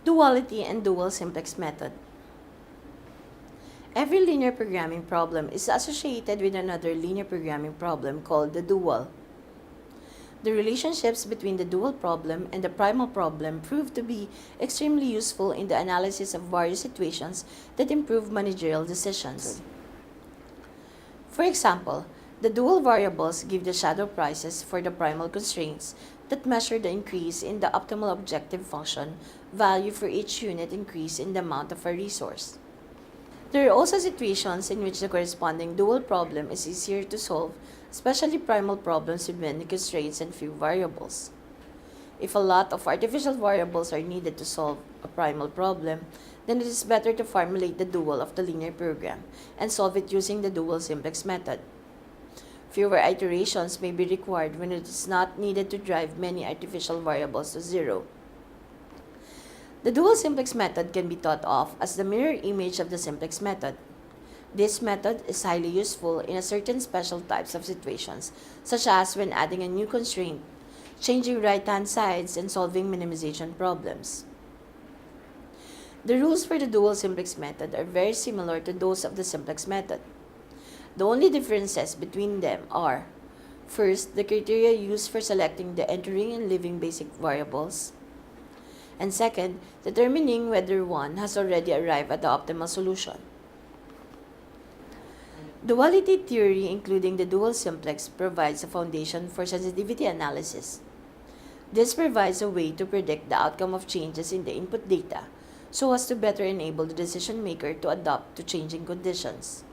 Duality and dual simplex method. Every linear programming problem is associated with another linear programming problem called the dual. The relationships between the dual problem and the primal problem prove to be extremely useful in the analysis of various situations that improve managerial decisions. For example, the dual variables give the shadow prices for the primal constraints that measure the increase in the optimal objective function value for each unit increase in the amount of a resource. There are also situations in which the corresponding dual problem is easier to solve, especially primal problems with many constraints and few variables. If a lot of artificial variables are needed to solve a primal problem, then it is better to formulate the dual of the linear program and solve it using the dual simplex method. Fewer iterations may be required when it is not needed to drive many artificial variables to zero. The dual simplex method can be thought of as the mirror image of the simplex method. This method is highly useful in a certain special types of situations, such as when adding a new constraint, changing right-hand sides, and solving minimization problems. The rules for the dual simplex method are very similar to those of the simplex method. The only differences between them are, first, the criteria used for selecting the entering and leaving basic variables, and second, determining whether one has already arrived at the optimal solution. Duality theory, including the dual simplex, provides a foundation for sensitivity analysis. This provides a way to predict the outcome of changes in the input data, so as to better enable the decision maker to adapt to changing conditions.